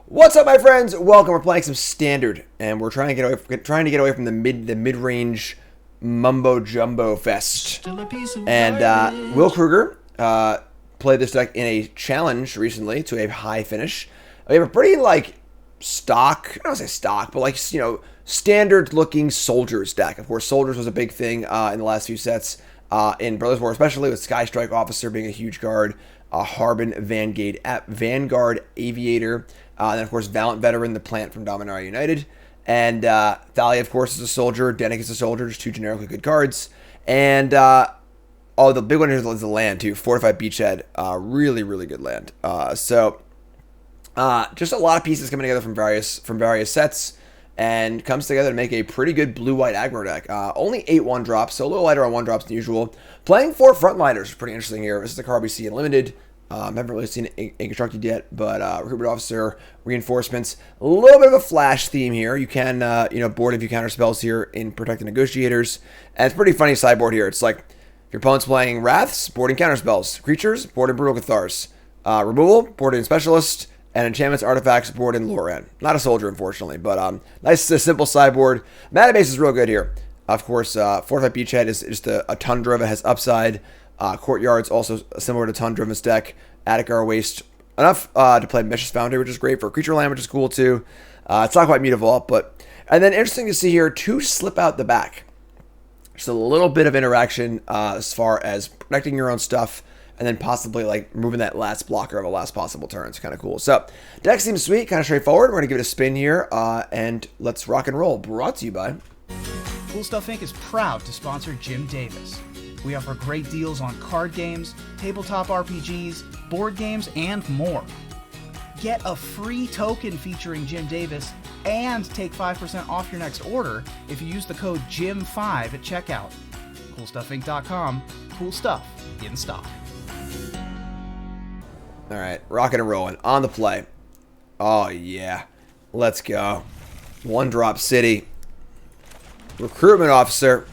What's up, my friends? Welcome. We're playing some Standard, and we're trying to get away from the mid-range mumbo jumbo fest. And Will Krueger played this deck in a challenge recently to a high finish. We have a pretty stock, I don't want to say stock, but standard-looking Soldiers deck. Of course, Soldiers was a big thing in the last few sets in Brothers War, especially with Skystrike Officer being a huge card. Harbin, Vanguard, Aviator, then of course Valiant Veteran, the plant from Dominaria United, and Thalia, of course, is a soldier. Dennick is a soldier, just two generically good cards. And the big one here is the land too. Fortified Beachhead, really good land. Just a lot of pieces coming together from various sets, and comes together to make a pretty good blue-white aggro deck. Only 8 1-drops, so a little lighter on 1-drops than usual. Playing 4 Frontliners is pretty interesting here. This is the card we see in Limited. Haven't really seen it in Constructed yet, but Recruitment Officer, Reinforcements. A little bit of a flash theme here. You can, board if you counter spells here in Protect the Negotiators. And it's pretty funny sideboard here. It's like, if your opponent's playing Wraths, boarding counter spells. Creatures, boarding Brutal Cathars. Removal, boarding Specialist. And enchantments, artifacts, board in Loran. Not a soldier, unfortunately, but nice, simple sideboard. Mana base is real good here. Of course, Fortified Beachhead is just a Tundra that has upside. Courtyard's also similar to Tundra in this deck. Adarkar Wastes, enough to play Mishra's Foundry, which is great for creature land, which is cool too. It's not quite mutable, but... And then interesting to see here, 2 slip out the back. Just a little bit of interaction as far as protecting your own stuff, and then possibly moving that last blocker of a last possible turn. It's kind of cool. So, deck seems sweet, kind of straightforward. We're going to give it a spin here, and let's rock and roll. Brought to you by... Cool Stuff Inc. is proud to sponsor Jim Davis. We offer great deals on card games, tabletop RPGs, board games, and more. Get a free token featuring Jim Davis and take 5% off your next order if you use the code JIM5 at checkout. CoolStuffInc.com. Cool stuff in stock. All right, rocking and rolling. On the play. Oh, yeah. Let's go. 1-drop city. Recruitment Officer.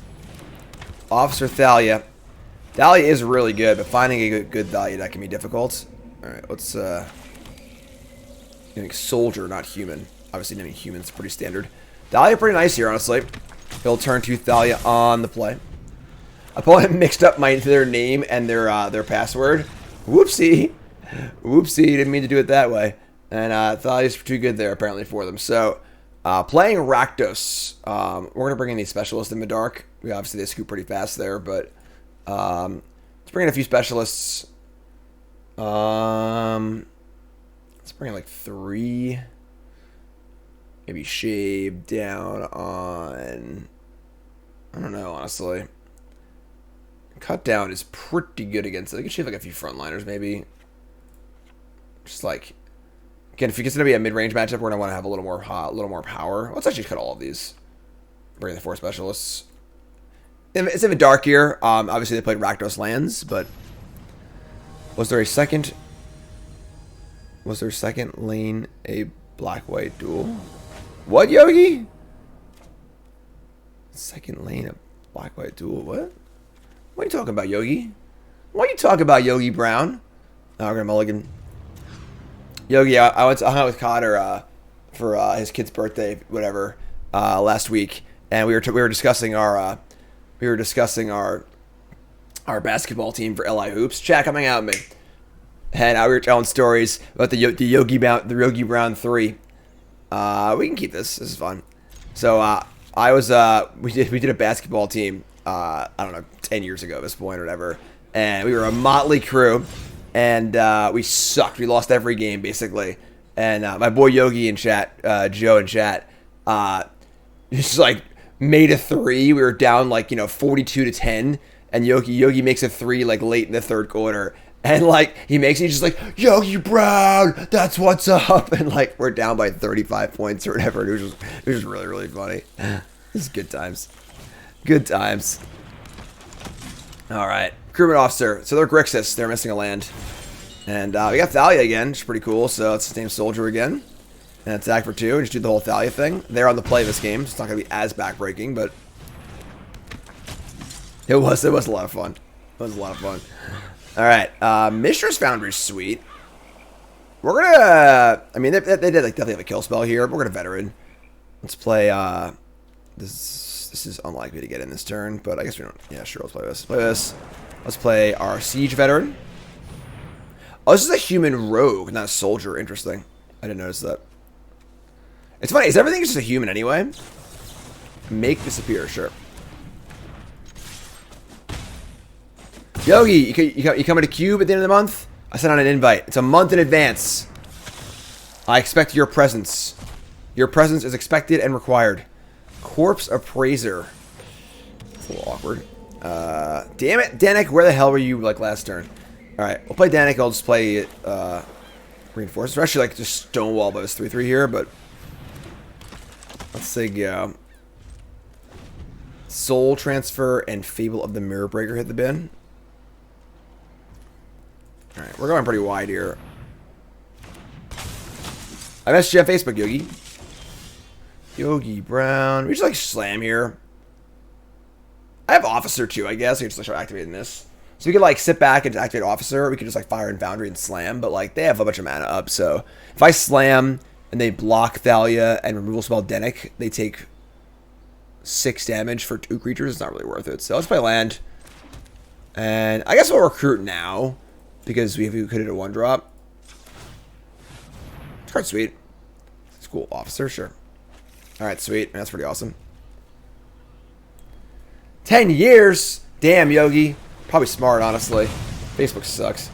Officer Thalia. Thalia is really good, but finding a good Thalia deck can be difficult. Alright, let's soldier, not human. Obviously naming humans pretty standard. Thalia pretty nice here, honestly. He'll turn to Thalia on the play. Opponent mixed up their name and their password. Whoopsie. Whoopsie, didn't mean to do it that way. And Thalia's too good there apparently for them. So playing Rakdos. We're gonna bring in these specialists in the dark. Obviously they scoop pretty fast there, but let's bring in a few specialists. Let's bring in 3. Maybe shave down on, I don't know, honestly. Cut down is pretty good against it. I could shave a few frontliners maybe. Just again, if it's gonna be a mid-range matchup, we're gonna want to have a little more power. Let's actually cut all of these. Bring in the 4 specialists. It's even dark here. Obviously they played Rakdos lands, but was there a second lane a black-white duel? What, Yogi? Second lane a black-white duel? What? What are you talking about, Yogi? What are you talking about, Yogi Brown? Oh, we're gonna mulligan. Yogi, I hung out with Cotter for his kid's birthday, whatever, last week, and we were discussing our basketball team for LI Hoops. Chat coming out with me, and we were telling stories about the Yogi Brown 3. We can keep this. This is fun. So we did a basketball team. I don't know, 10 years ago at this point or whatever, and we were a motley crew. And we sucked. We lost every game, basically. And my boy Yogi in chat, Joe in chat, just made a 3. We were down 42-10. And Yogi makes a 3 late in the 3rd quarter. And he makes it, he's just Yogi Brown, that's what's up. And we're down by 35 points or whatever. It was just really, really funny. This is good times. Good times. All right. Recruitment Officer. So they're Grixis. They're missing a land. And we got Thalia again, which is pretty cool. So it's the same soldier again. And attack for 2. And just do the whole Thalia thing. They're on the play this game. It's not going to be as backbreaking, but it was a lot of fun. It was a lot of fun. All right. Mishra's Foundry is sweet. We're gonna... I mean, they did like definitely have a kill spell here. We're gonna veteran. Let's play... This is unlikely to get in this turn, but I guess we don't... Yeah, sure, let's play this. Let's play our siege veteran. Oh, this is a human rogue, not a soldier. Interesting. I didn't notice that. It's funny. Is everything just a human anyway? Make disappear, sure. Yogi, you coming to Cube at the end of the month? I sent out an invite. It's a month in advance. I expect your presence. Your presence is expected and required. Corpse Appraiser. It's a little awkward. Damn it, Dennick, where the hell were you like last turn? Alright, we'll play Dennick. I'll just play Reinforcements. We're actually like just stonewall by this 3-3 here, but let's say go. Soul Transfer and Fable of the Mirror Breaker hit the bin. Alright, we're going pretty wide here. I messaged you on Facebook, Yogi. Yogi Brown. We just like slam here. I have Officer too, I guess. I can just like start activating this. So we could like sit back and activate Officer. We could just like fire in Foundry and slam. But like they have a bunch of mana up. So if I slam and they block Thalia and removal spell Dennick, they take 6 damage for 2 creatures. It's not really worth it. So let's play land. And I guess we'll recruit now. Because we could hit a 1-drop. It's quite sweet. It's cool. Officer, sure. Alright, sweet. That's pretty awesome. 10 years? Damn, Yogi. Probably smart, honestly. Facebook sucks.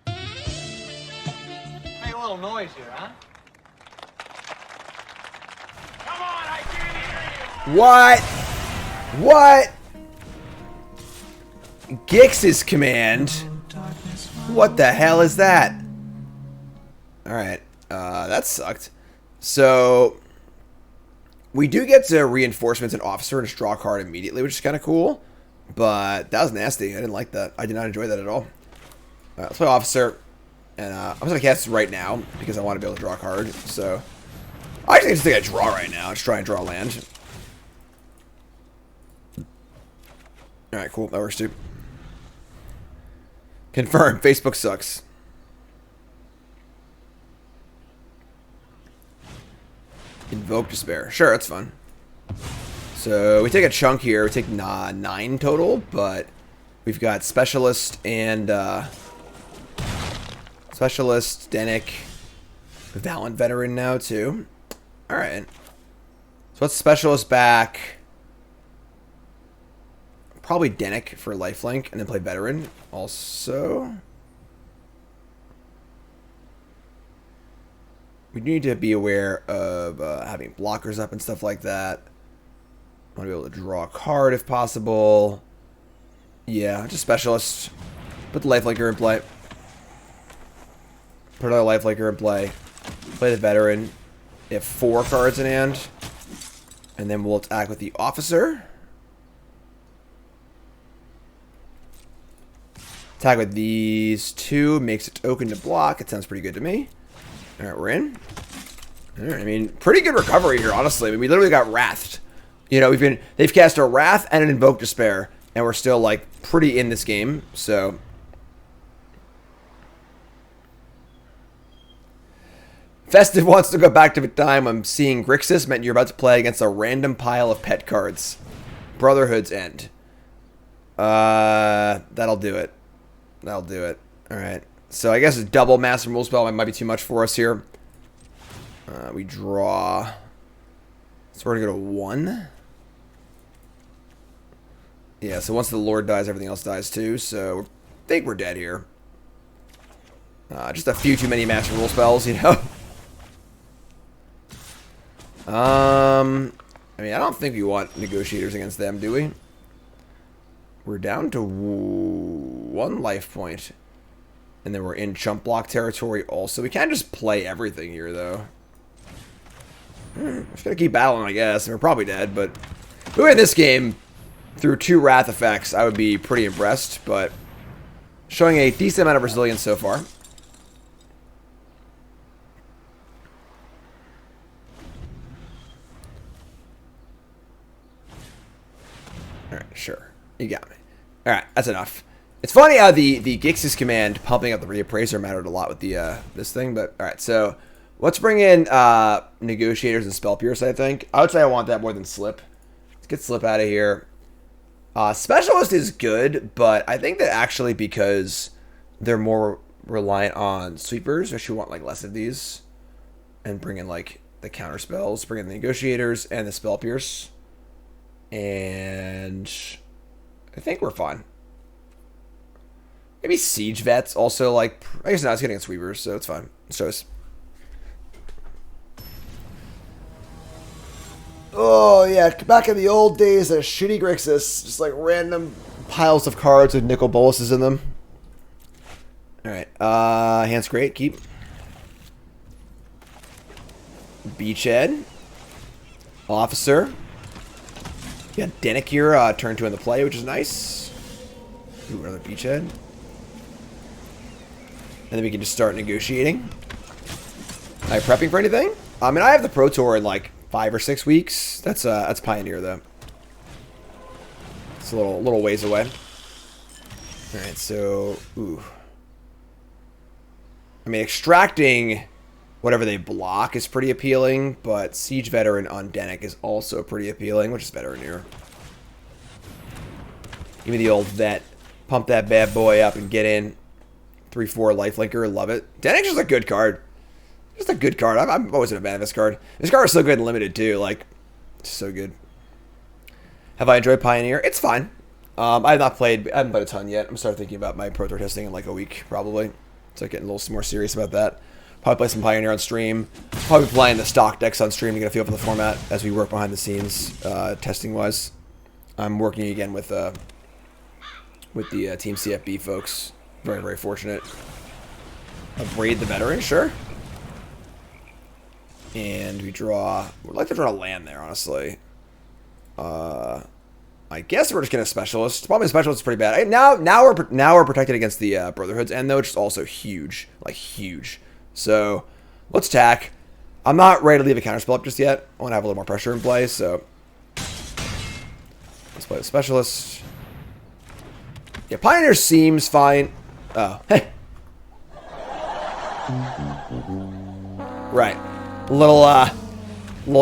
Make a little noise here, huh? Come on, I can't hear you! What? What? Grixis command? What the hell is that? Alright, that sucked. So, we do get to Reinforcements and Officer and just draw a card immediately, which is kind of cool. But that was nasty. I didn't like that. I did not enjoy that at all. Alright, let's play Officer. And I'm just going to cast this right now because I want to be able to draw a card. So, I actually just think I draw right now. Just try and draw a land. Alright, cool. That works too. Confirm. Facebook sucks. Invoke Despair. Sure, that's fun. So, we take a chunk here. We take 9 total, but we've got Specialist and... Specialist, Dennick, Valiant Veteran now, too. Alright. So, let's Specialist back. Probably Dennick for lifelink, and then play Veteran. Also, we need to be aware of having blockers up and stuff like that. Want to be able to draw a card if possible. Yeah, just Specialist. Put the lifelinker in play. Put another lifelinker in play. Play the Veteran. You have 4 cards in hand. And then we'll attack with the Officer. Attack with these 2. Makes a token to block. It sounds pretty good to me. Alright, we're in. Alright, I mean, pretty good recovery here, honestly. I mean, we literally got Wrathed. You know, they've cast a Wrath and an Invoke Despair. And we're still, like, pretty in this game. So... Festive wants to go back to the time I'm seeing Grixis meant you're about to play against a random pile of pet cards. Brotherhood's End. That'll do it. That'll do it. Alright. So I guess a double Master Rule Spell might be too much for us here. We draw. So we're going to go to 1. Yeah, so once the Lord dies, everything else dies too. So I think we're dead here. Just a few too many Master Rule Spells, you know. I mean, I don't think we want Negotiators against them, do we? We're down to 1 life point. And then we're in chump block territory also. We can't just play everything here, though. Just gotta keep battling, I guess. And we're probably dead, but... if we win this game through 2 Wrath effects, I would be pretty impressed, but... showing a decent amount of resilience so far. Sure. You got me. Alright, that's enough. It's funny how the Grixis command pumping up the reappraiser mattered a lot with the this thing, but alright, so let's bring in Negotiators and Spell Pierce, I think. I would say I want that more than Slip. Let's get Slip out of here. Specialist is good, but I think that actually because they're more reliant on sweepers, I should want like less of these. And bring in like the counter spells, bring in the Negotiators and the Spell Pierce. And I think we're fine. Maybe Siege Vets also like, I guess not, it's getting sweepers, so it's fine. So it's, oh yeah, back in the old days of shitty Grixis, just like random piles of cards with nickel boluses in them. Alright, hand's great, keep. Beachhead. Officer. Yeah, Dennick here, turn 2 in the play, which is nice. Ooh, another Beachhead. And then we can just start negotiating. Am I prepping for anything? I mean, I have the Pro Tour in like 5 or 6 weeks. That's Pioneer though. It's a little ways away. All right, so ooh. I mean, extracting whatever they block is pretty appealing, but Siege Veteran on Dennick is also pretty appealing, which is Veteran here. Give me the old vet. Pump that bad boy up and get in. 3/4 lifelinker, love it. Dennick's just a good card. Just a good card. I'm always a fan of this card. This card is so good and limited too. Like, it's so good. Have I enjoyed Pioneer? It's fine. I haven't played a ton yet. I'm starting thinking about my Pro Tour testing in like a week, probably. So getting a little more serious about that. Probably play some Pioneer on stream. Probably playing the stock decks on stream to get a feel for the format as we work behind the scenes, testing-wise. I'm working again with the Team CFB folks. Very, very fortunate. Braid the Veteran, sure. And we draw... We'd like to draw a land there, honestly. I guess we're just getting a Specialist. Probably a Specialist is pretty bad. Now we're protected against the Brotherhoods, and though it's also huge. Like, huge. So, let's attack. I'm not ready to leave a counterspell up just yet. I want to have a little more pressure in play, so... Let's play the Specialist. Yeah, Pioneer seems fine. Oh, hey. Right. Little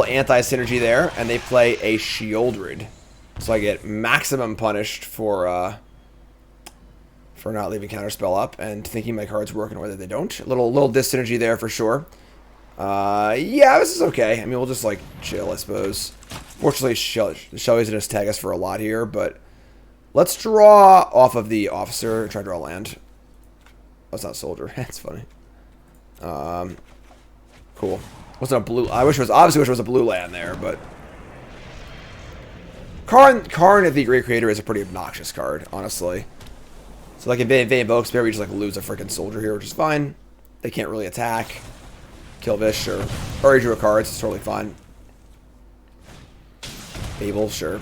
anti-synergy there, and they play a Shieldred. So I get maximum punished for not leaving counterspell up and thinking my cards work in a way that they don't. A little dis-synergy there for sure. Yeah, this is okay. I mean, we'll just like chill, I suppose. Fortunately, Shelly's going to tag us for a lot here, but let's draw off of the Officer and try to draw land. That's not Soldier. That's funny. Cool. Wasn't a blue. Obviously wish it was a blue land there, but Karn of the Great Creator is a pretty obnoxious card, honestly. So like if they invoke Spirit, we just like lose a freaking Soldier here, which is fine. They can't really attack. Kill Vish, sure. Or draw cards, it's totally fine. Babel, sure.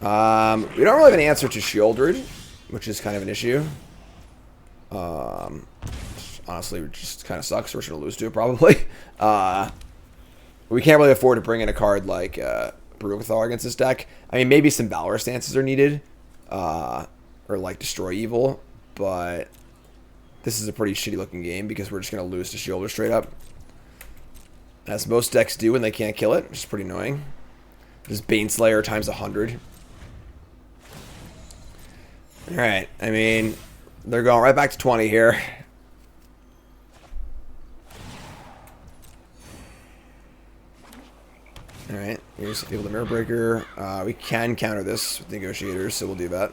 We don't really have an answer to Shieldred, which is kind of an issue. Honestly, it just kind of sucks. We're just going to lose to it, probably. We can't really afford to bring in a card like Brutal Cathar against this deck. I mean, maybe some Valor stances are needed. Or like Destroy Evil. But this is a pretty shitty looking game because we're just going to lose to Shieldred straight up. As most decks do when they can't kill it, which is pretty annoying. Just Baneslayer times 100. Alright, I mean, they're going right back to 20 here. Alright, here's People the Mirror Breaker. We can counter this with Negotiators, so we'll do that.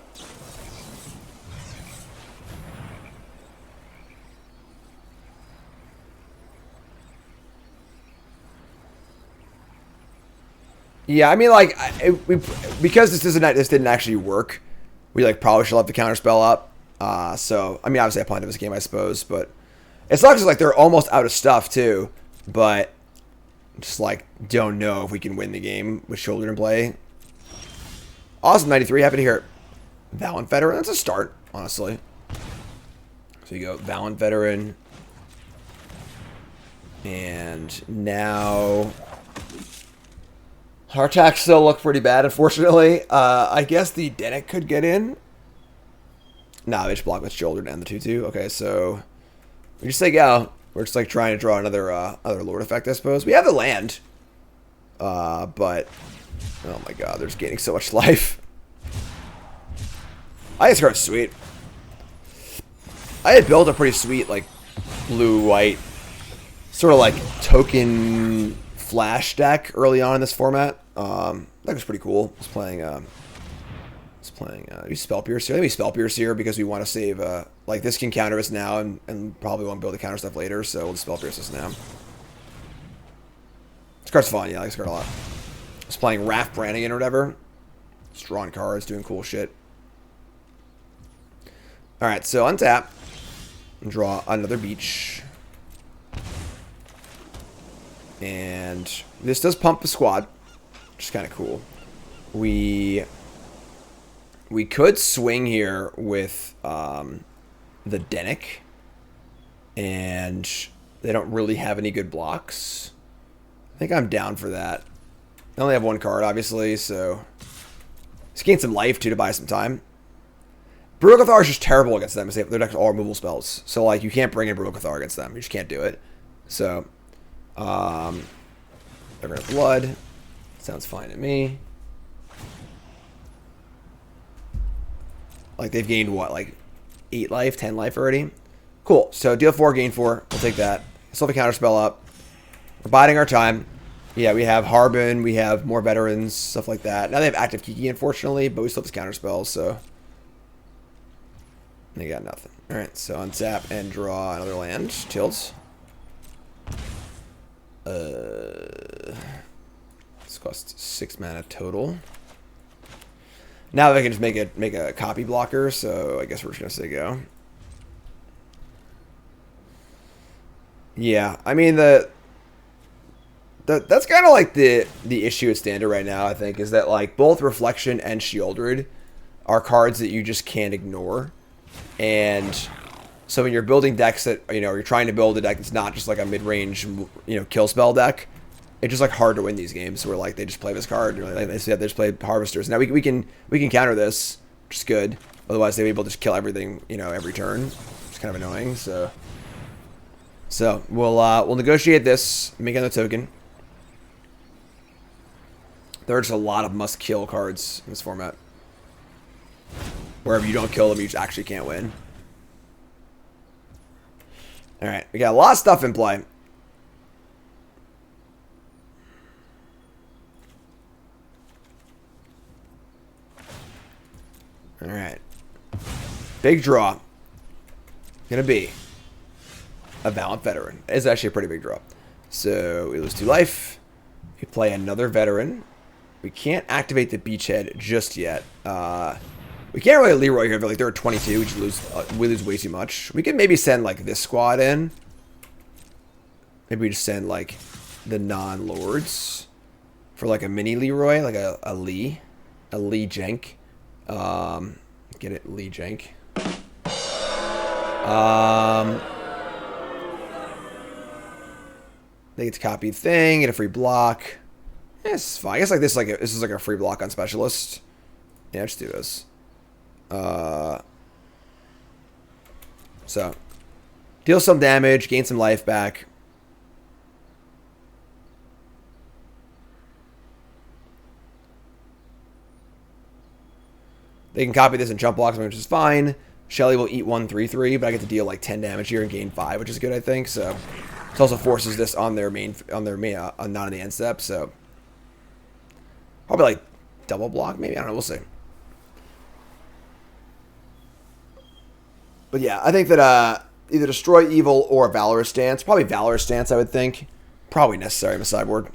Yeah, I mean, like, because this didn't actually work, we like probably should have the counterspell up. So I mean, obviously I planned this game, I suppose, but it sucks. Like they're almost out of stuff too, but just like don't know if we can win the game with Shoulder in play. Awesome, 93. Happy to hear it. Valiant Veteran. That's a start, honestly. So you go Valiant Veteran, and now Our attacks still look pretty bad, unfortunately. I guess the Dennick could get in. Nah, they just block with shoulder and the 2-2. Okay, so we just say go. We're just like trying to draw another other Lord effect, I suppose. We have the land. But oh my god, they're just gaining so much life. I think this card's sweet. I had built a pretty sweet, like, blue-white, sort of like token flash deck early on in this format. That was pretty cool. I was playing Spell Pierce here. Maybe Spell Pierce here because we want to save, like, this can counter us now and probably won't be able to counter stuff later, so we'll just Spell Pierce this now. This card's fun, yeah, I like this card a lot. I was playing Raft Brannigan or whatever. Just drawing cards, doing cool shit. Alright, so untap. And draw another beach. And this does pump the squad, which is kind of cool. We could swing here with the Dennick. And they don't really have any good blocks. I think I'm down for that. I only have one card, obviously, so let's gain some life, too, to buy some time. Brutal Cathar is just terrible against them. Their deck's all removal spells. So, like, you can't bring in Brutal Cathar against them. You just can't do it. So, they're going to blood. Sounds fine to me. Like, they've gained, what, like, 8 life, 10 life already? Cool. So, deal 4, gain 4. We'll take that. Still have a counter spell up. We're biding our time. Yeah, we have Harbin. We have more veterans, stuff like that. Now they have active Kiki, unfortunately, but we still have this counter spell, so they got nothing. Alright, so untap and draw another land. Tilts. This costs 6 mana total. Now they can just make a copy blocker, so I guess we're just gonna say go. Yeah, I mean that's kind of like the issue at Standard right now, I think, is that like both Reflection and Shieldred are cards that you just can't ignore. And so when you're building decks that, you know, you're trying to build a deck that's not just like a mid-range, you know, kill spell deck, it's just like hard to win these games where like they just play this card, or like they just play Harvesters. Now we can counter this, which is good. Otherwise they'd be able to just kill everything, you know, every turn. It's kind of annoying. So we'll negotiate this, make another token. There are just a lot of must-kill cards in this format. Wherever you don't kill them, you just actually can't win. Alright, we got a lot of stuff in play. Alright. Big draw. Gonna be a Valiant Veteran. It's actually a pretty big draw. So, we lose 2 life. We play another Veteran. We can't activate the Beachhead just yet. We can't really Leroy here, but like they're at 22. We lose way too much. We could maybe send like this squad in. Maybe we just send like the non-lords for like a mini Leroy, like a Lee Jenk. Get it, Lee Jenk. They get to copy thing, get a free block. Yeah, it's fine. I guess like this is like a free block on Specialist. Yeah, just do this. So deal some damage, gain some life back. They can copy this and jump blocks, which is fine. Shelly will eat 1/3/3, but I get to deal like 10 damage here and gain 5, which is good, I think. So it also forces this on their main, not on the end step. So probably like double block, maybe. I don't know. We'll see. But yeah, I think that either Destroy Evil or Valorous Stance. Probably Valorous Stance, I would think. Probably necessary in the sideboard.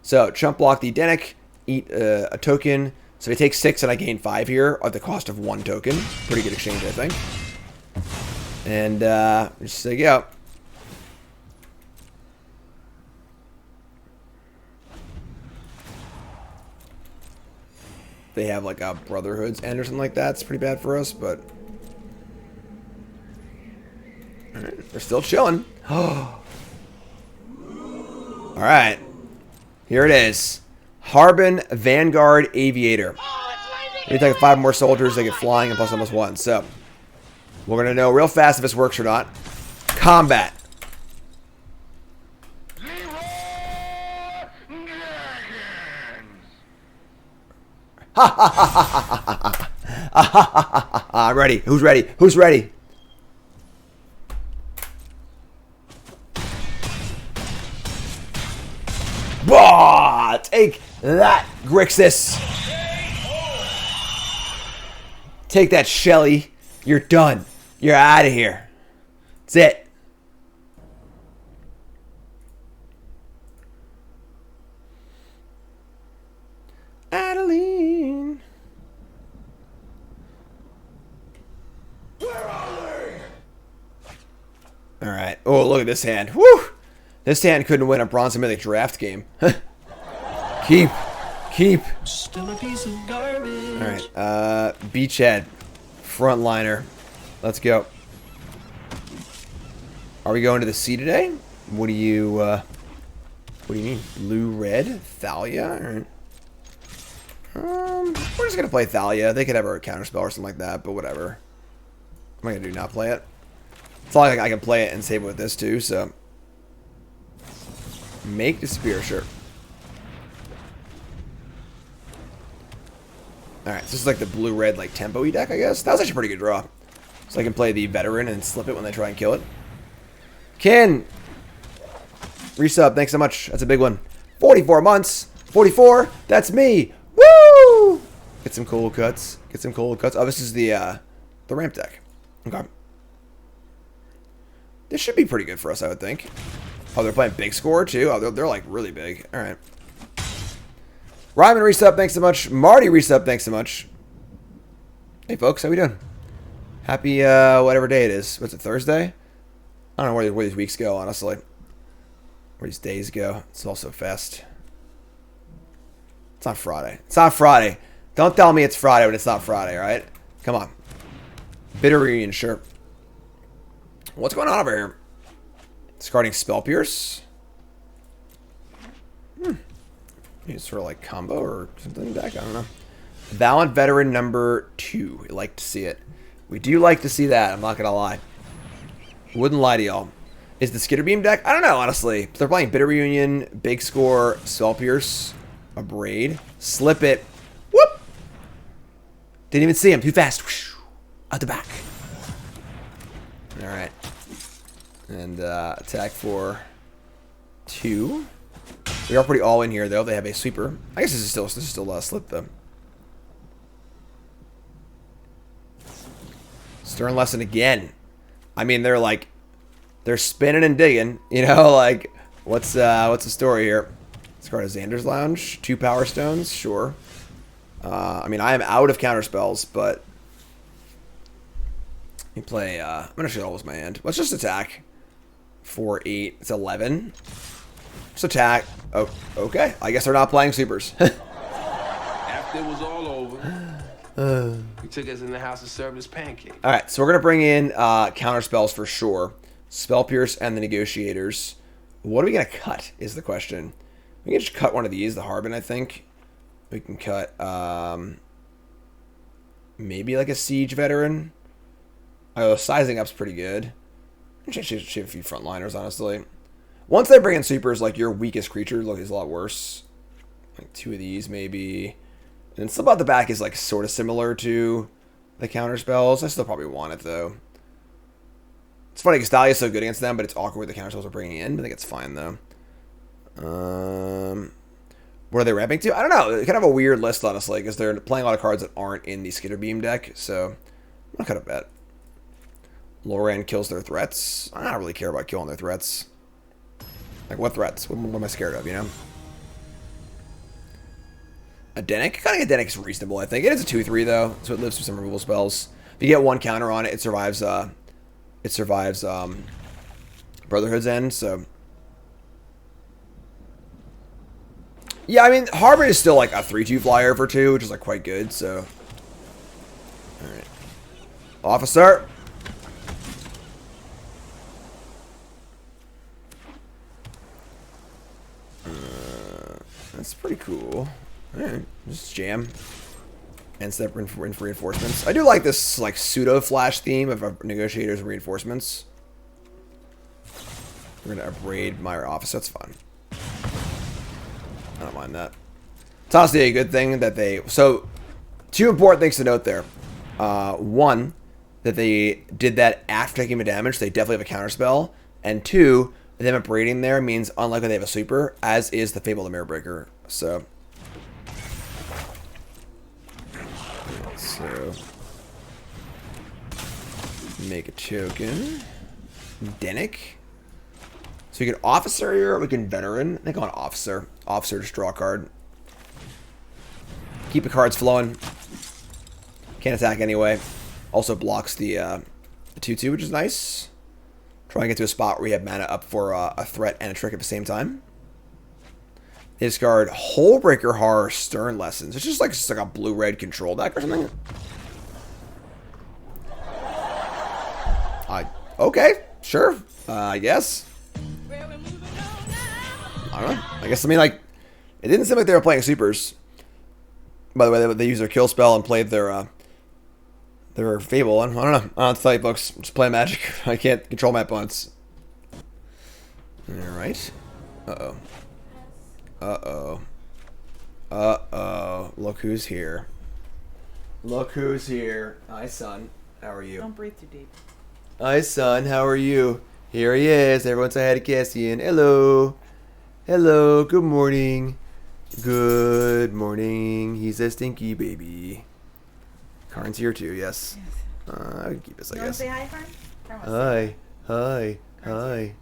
So, chump block the Dennick. Eat a token. So they take 6 and I gain 5 here at the cost of 1 token. Pretty good exchange, I think. And just say go. They have like a Brotherhood's End or something like that. It's pretty bad for us, but all right, they're still chilling. All Alright. Here it is. Harbin, Vanguard, Aviator. You take 5 more soldiers, they get flying and plus +1. So, we're going to know real fast if this works or not. Combat. Ha ha ha ha ha ha ha. I'm ready. Who's ready? Who's ready? Bah! Take that, Grixis. Take that, Shelly. You're done. You're out of here. That's it. Adeline. Where are they? All right. Oh, look at this hand. Woo! This hand couldn't win a Bronze Mythic draft game. Keep. Still a piece of garbage. All right. Beachhead, Frontliner. Let's go. Are we going to the sea today? What do you mean? Blue, red, Thalia? Or, we're just gonna play Thalia. They could have a counterspell or something like that, but whatever. What am I gonna do? Not play it? It's not like I can play it and save it with this too. So, make disappear, sure. Alright, so this is like the blue-red, like, tempo-y deck, I guess. That was actually a pretty good draw. So I can play the Veteran and slip it when they try and kill it. Ken! Resub, thanks so much. That's a big one. 44 months. 44, that's me. Woo! Get some cool cuts. Get some cool cuts. Oh, this is the ramp deck. Okay. This should be pretty good for us, I would think. Oh, they're playing big score, too? Oh, they're like, really big. Alright. Ryman resub, thanks so much. Marty resub, thanks so much. Hey, folks, how we doing? Happy, whatever day it is. What's it, Thursday? I don't know where these weeks go, honestly. Where these days go. It's all so fast. It's not Friday. It's not Friday. Don't tell me it's Friday when it's not Friday, alright? Come on. Bitter reunion, sure. What's going on over here? Discarding Spell Pierce. Maybe it's sort of like combo or something deck. I don't know. Valiant Veteran number 2. We like to see it. We do like to see that. I'm not going to lie. Wouldn't lie to y'all. Is the Skitter Beam deck? I don't know, honestly. They're playing Bitter Reunion, Big Score, Spell Pierce, a Braid. Slip it. Whoop! Didn't even see him. Too fast. Whoosh. Out the back. Alright. And attack for 2. We are pretty all in here, though. They have a sweeper. I guess this is still slip, though. Stern lesson again. I mean, they're spinning and digging. You know, like, what's the story here? Let's go to Xander's Lounge. 2 Power Stones, sure. I mean, I am out of counterspells, but let me play. I'm gonna shoot almost my hand. Let's just attack. 4, 8. It's 11. Just attack. Oh, okay. I guess they're not playing sweepers. After it was all over, he took us in the house and served us pancakes. All right, so we're gonna bring in counter spells for sure. Spell Pierce and the Negotiators. What are we gonna cut? Is the question. We can just cut one of these. The Harbin, I think. We can cut maybe like a Siege Veteran. Oh, sizing up's pretty good. Should have a few frontliners, honestly. Once they bring in sweepers, like your weakest creature is a lot worse. Like 2 of these, maybe. And stuff out the back is like sort of similar to the counter spells. I still probably want it though. It's funny because Thalia is so good against them, but it's awkward with the counter spells we're bringing in. I think it's fine though. What are they ramping to? I don't know. They kind of have a weird list, honestly, because they're playing a lot of cards that aren't in the Skitter Beam deck. So I'm not gonna bet. Loran kills their threats. I don't really care about killing their threats. Like, what threats? What am I scared of, you know? A Dennick? Cutting a Dennick is reasonable, I think. It is a 2/3, though, so it lives through some removal spells. If you get 1 counter on it, it survives Brotherhood's End, so... Yeah, I mean, Harbin is still, like, a 3/2 flyer for 2, which is, like, quite good, so... Alright. Officer! That's pretty cool. Alright, just jam. And step in for reinforcements. I do like this like pseudo flash theme of negotiators and reinforcements. We're gonna upgrade my officer. That's fun. I don't mind that. It's honestly a good thing that they. So, two important things to note there. One, that they did that after taking the damage. So they definitely have a counterspell. And two, them upgrading there means unlikely they have a sweeper, as is the Fable of the Mirror Breaker. So. Make a token. Dennick. So you can officer here, or we can veteran. I think on officer. Officer, just draw a card. Keep the cards flowing. Can't attack anyway. Also blocks the 2/2, which is nice. Try and get to a spot where you have mana up for a threat and a trick at the same time. Discard Hullbreaker Horror Stern Lessons. It's just like a blue-red control deck or something. Okay, sure. I guess. I don't know. I guess, I mean, like, it didn't seem like they were playing supers. By the way, they used their kill spell and played their Fable. I don't know. I don't know to tell you, folks. I'm just playing Magic. I can't control my opponents. Alright. Uh-oh. Uh-oh. Uh-oh. Look who's here. Look who's here. Hi, son. How are you? Don't breathe too deep. Hi, son. How are you? Here he is. Everyone say hi to Cassian. Hello. Hello. Good morning. Good morning. He's a stinky baby. Karn's here too, yes. I can keep this, I guess. You want to say hi, Karn? Hi. Hi. Hi.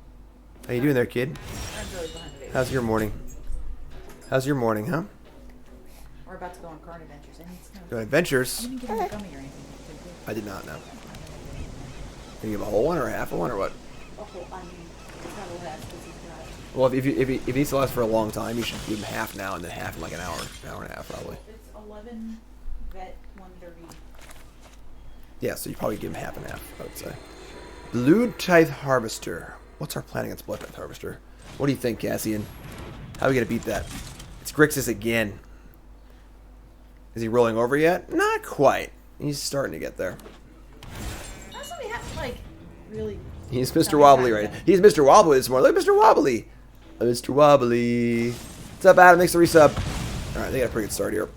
How you doing there, kid? I'm really behind the baby. How's your morning? How's your morning, huh? We're about to go on Karn adventures. I need to know. Go on adventures? You didn't give him a gummy or anything. I did not know. Can you give a whole one or a half a one or what? A whole, I mean, it's not a less because he's got... Well, if he needs to last for a long time, you should give him half now and then half in like an hour and a half probably. It's 11 vet 130. Yeah, so you probably give him half and half, I would say. Blue Tithe Harvester. What's our plan against Blood Tithe Harvester? What do you think, Cassian? How are we gonna beat that? It's Grixis again. Is he rolling over yet? Not quite. He's starting to get there. That's what we have to, like, really... He's Mr. Wobbly right now. He's Mr. Wobbly this morning. Look, Mr. Wobbly. Mr. Wobbly. What's up, Adam? Thanks for the resub. Alright, they got a pretty good start here.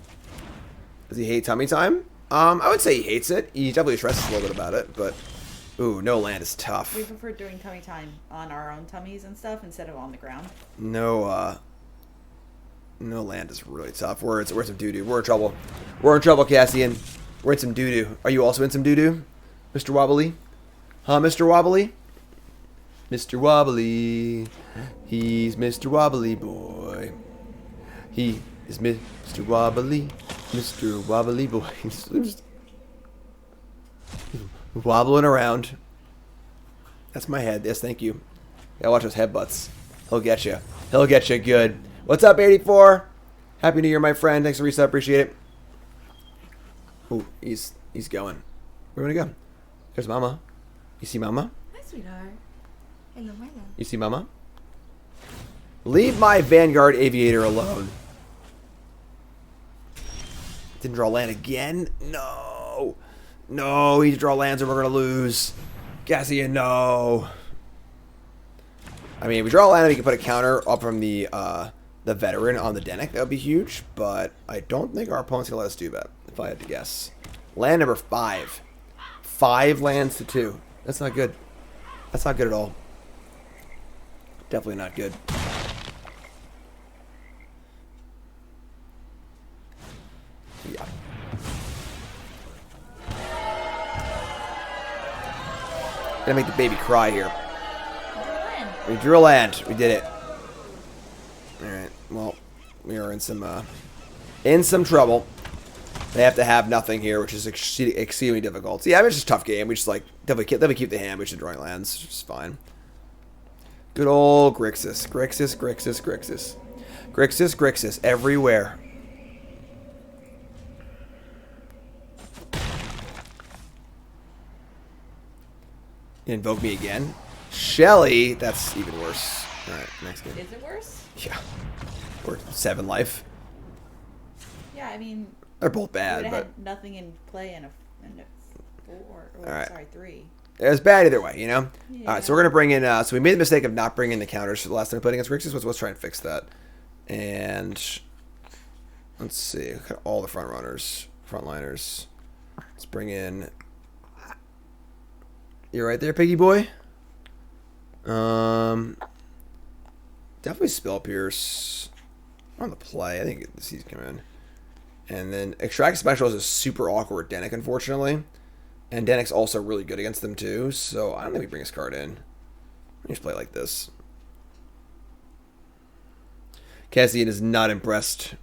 Does he hate tummy time? I would say he hates it. He definitely stresses a little bit about it, but... Ooh, no land is tough. We prefer doing tummy time on our own tummies and stuff instead of on the ground. No land is really tough. We're in some doo-doo. We're in trouble. We're in trouble, Cassian. We're in some doo-doo. Are you also in some doo-doo? Mr. Wobbly? Huh, Mr. Wobbly? Mr. Wobbly. He's Mr. Wobbly boy. He is Mr. Wobbly. Mr. Wobbly boy. He's just wobbling around. That's my head. Yes, thank you. Gotta watch those headbutts. He'll get you. He'll get you good. What's up, 84? Happy New Year, my friend. Thanks for reset. Appreciate it. Oh, he's going. Where do we go? There's Mama. You see Mama? Hi, sweetheart. Hello, my love. You see Mama? Leave my Vanguard Aviator alone. Didn't draw land again? No. No, he draw lands and we're going to lose. Cassian, no. I mean, if we draw land, we can put a counter up from the veteran on the Dennick. That would be huge, but I don't think our opponent's going to let us do that, if I had to guess. Land number 5. 5 lands to 2. That's not good. That's not good at all. Definitely not good. Yeah. Gonna make the baby cry here. We drew a land. We did it. Alright, well, we are in some trouble. They have to have nothing here, which is exceedingly difficult. So yeah, I mean, it's just a tough game. We just, like, definitely keep the hand. We should drawing lands. It's just fine. Good old Grixis. Grixis, Grixis, Grixis. Grixis, Grixis. Everywhere. Invoke me again. Shelly, that's even worse. Alright, next game. Is it worse? Yeah. or 7 life. Yeah, I mean, They're both we bad, would have but had nothing in play in a 4, or All right. sorry, 3. it was bad either way, you know? Yeah. All right, so we're going to bring in... so we made the mistake of not bringing the counters for the last time we played against Grixis. Let's try and fix that. And let's see. Look at all the frontliners. Let's bring in... You're right there, piggy boy. Definitely Spell Pierce on the play. I think the season come in. And then Extract Special is a super awkward Dennick, unfortunately. And Dennick's also really good against them, too. So I don't think we bring his card in. We just play like this. Cassian is not impressed.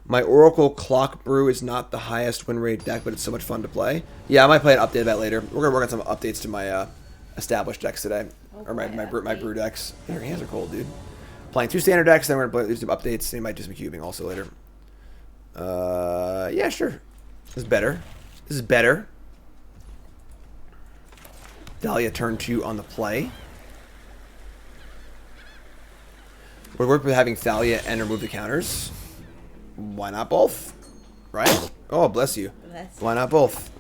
My Oracle Clock Brew is not the highest win rate deck, but it's so much fun to play. Yeah, I might play an update of that later. We're going to work on some updates to my established decks today. Or my brew decks. Your hands are cold, dude. Playing 2 standard decks, then we're going to do some updates. They might do some cubing also later. Yeah, sure. This is better. Thalia turn 2 on the play. We work with having Thalia and remove the counters. Why not both? Right? Oh, bless you. Why not both?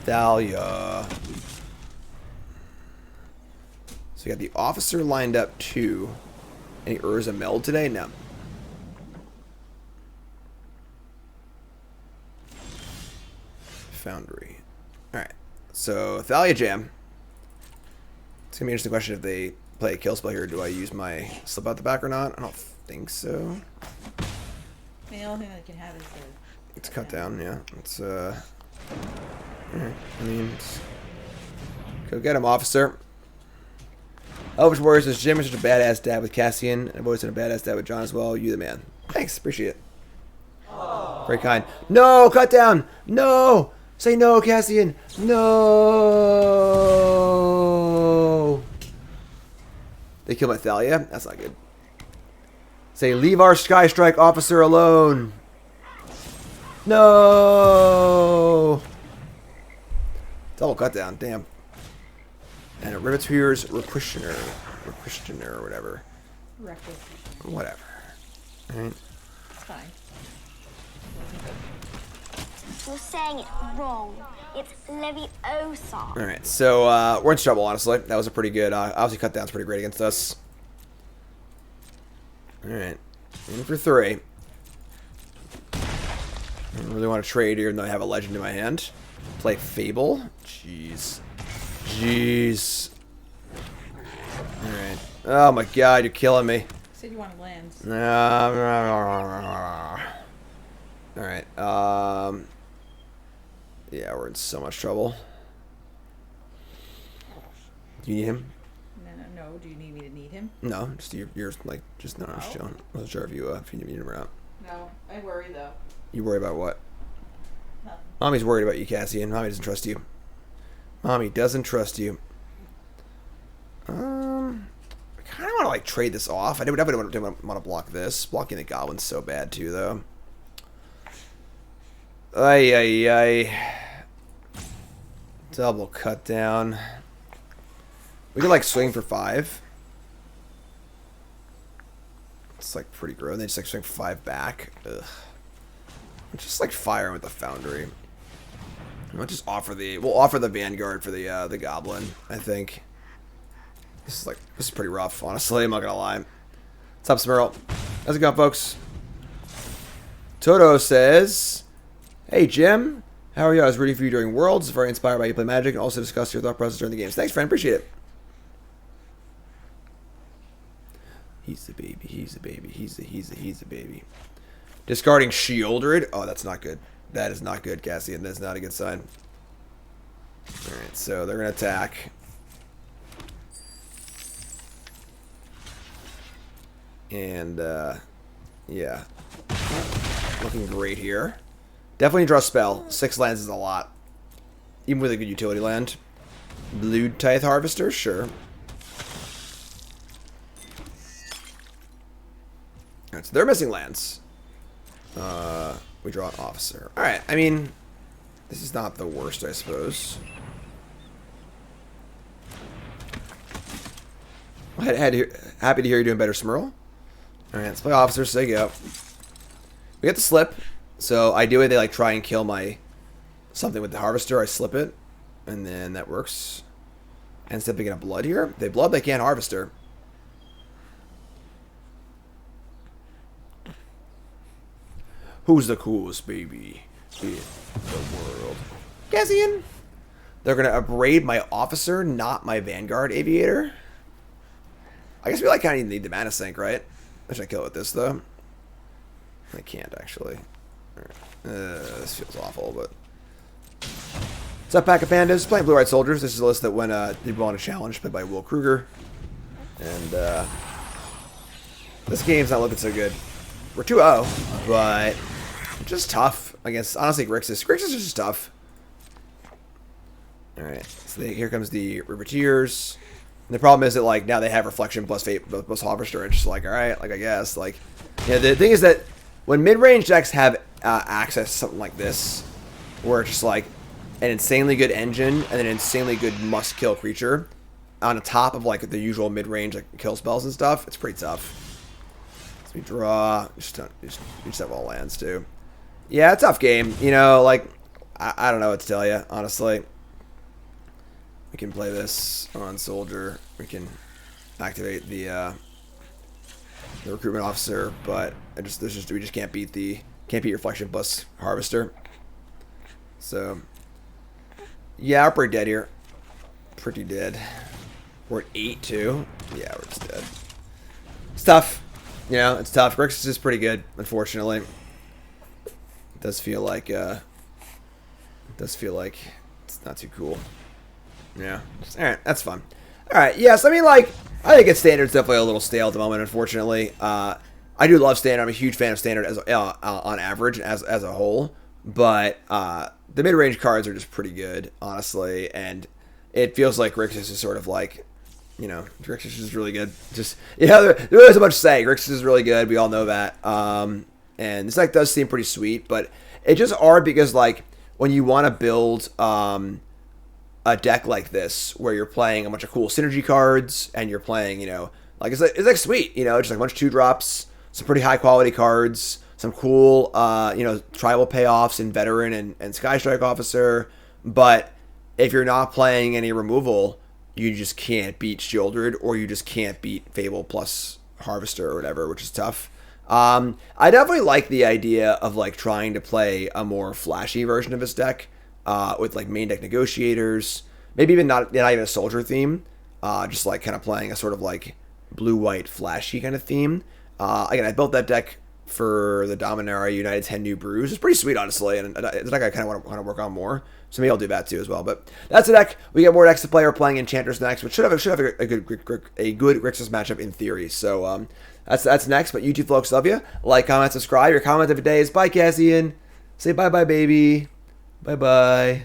Thalia. So we got the officer lined up too. Any Urza meld today? No. Foundry. Alright. So Thalia Jam. It's gonna be an interesting question if they play a kill spell here. Do I use my slip out the back or not? I don't think so. I mean, the only thing that can have is the... It's cut down, yeah. It's alright. I mean, go get him, officer. Elvish Warriors says Jim is such a badass dad with Cassian, and I've always been a badass dad with John as well. You the man. Thanks, appreciate it. Very kind. No, cut down. No, say no, Cassian. No. They killed my Thalia. That's not good. Say leave our Skystrike Officer alone. No. Double cut down. Damn. And a Rivetier's Requisitioner, or whatever. Whatever. Alright. It's fine. You're saying it wrong. It's Leviosa. Alright, so we're in trouble, honestly. That was a pretty good... obviously, cut down's pretty great against us. Alright. In for 3. I don't really want to trade here, even though I have a legend in my hand. Play Fable. Jeez. Jeez. Alright. Oh my god, you're killing me. Said you wanted lands. Alright. Yeah, we're in so much trouble. Do you need him? No. Do you need me to need him? No, just you're like just no. I'm just chilling. I wasn't sure if you need him or not. No, I worry though. You worry about what? Nothing. Mommy's worried about you, Cassian. Mommy doesn't trust you. Mommy doesn't trust you. I kind of want to like trade this off. I definitely want to block this. Blocking the goblin's so bad too, though. Ay. Double cut down. We could like swing for 5. It's like pretty gross. And they just like swing for 5 back. Ugh. Just like firing with the Foundry. We'll just offer we'll offer the Vanguard for the Goblin, I think. This is pretty rough, honestly, I'm not gonna lie. What's up, Smurl? How's it going, folks? Toto says, hey Jim, how are you? I was rooting for you during Worlds, very inspired by you play Magic, and also discussed your thought process during the games. Thanks, friend, appreciate it. He's the baby, he's the baby, he's the baby. Discarding Shieldred. Oh, that's not good. That is not good, Cassian. That's not a good sign. Alright, so they're going to attack. And, yeah. Looking great here. Definitely draw a spell. 6 lands is a lot. Even with a good utility land. Blue Tithe Harvester? Sure. Alright, so they're missing lands. We draw an officer. Alright, I mean, this is not the worst, I suppose. Happy to hear you're doing better, Smurl. Alright, let's play Officer, so you go. We get the slip. So ideally they like try and kill my something with the Harvester. I slip it. And then that works. And instead of picking up blood here, they blood, they can't Harvester. Who's the coolest baby in the world? Gazian. They're going to abrade my Officer, not my Vanguard Aviator. I guess we like kind of need the mana sink, right? I should kill it with this, though. I can't, actually. This feels awful, but... What's up, Pack of Pandas? Playing Blue-White Soldiers. This is a list that when they won a challenge played by Will Krueger. And, this game's not looking so good. We're 2-0, but... just tough against, honestly, Grixis. Grixis is just tough. Alright, so here comes the Riveteers. And the problem is that, like, now they have Reflection plus Fate plus Harvester. It's just like, alright, like, I guess. Like, yeah, the thing is that when mid-range decks have access to something like this, where it's just like an insanely good engine and an insanely good must-kill creature on the top of, like, the usual mid-range, like, kill spells and stuff, it's pretty tough. So we draw. We just have all lands, too. Yeah, tough game. You know, like, I don't know what to tell you, honestly. We can play this on Soldier. We can activate the Recruitment Officer, but we just can't beat Reflection plus Harvester. So, yeah, we're pretty dead here. Pretty dead. We're at 8 too. Yeah, we're just dead. It's tough. You know, it's tough. Grixis is pretty good, unfortunately. It does feel like it's not too cool. Yeah. Alright, that's fun. Alright, yes, I mean, like, I think its Standard's definitely a little stale at the moment, unfortunately. I do love Standard. I'm a huge fan of Standard as on average, as a whole. But the mid-range cards are just pretty good, honestly. And it feels like Grixis is sort of like, you know, Grixis is really good. Just, yeah, there isn't much to say. Grixis is really good. We all know that. And this deck does seem pretty sweet, but it's just hard because, like, when you want to build a deck like this, where you're playing a bunch of cool synergy cards, and you're playing, you know, like, it's like sweet, you know, just like a bunch of 2-drops, some pretty high-quality cards, some cool, you know, tribal payoffs in Veteran and Skystrike Officer, but if you're not playing any removal, you just can't beat Shieldred, or you just can't beat Fable plus Harvester or whatever, which is tough. I definitely like the idea of, like, trying to play a more flashy version of this deck, with, like, main deck Negotiators, maybe even not even a Soldier theme, just, like, kind of playing a sort of, like, blue-white flashy kind of theme. Again, I built that deck for the Dominaria United 10 New Brews. It's pretty sweet, honestly, and it's a deck I kind of want to work on more, so maybe I'll do that too as well. But that's the deck. We get more decks to play. We're playing Enchanters next, which should have a good Grixis matchup in theory. So that's next. But you two folks, love you. Like, comment, subscribe. Your comment of the day is bye, Cassian. Say bye-bye, baby. Bye-bye.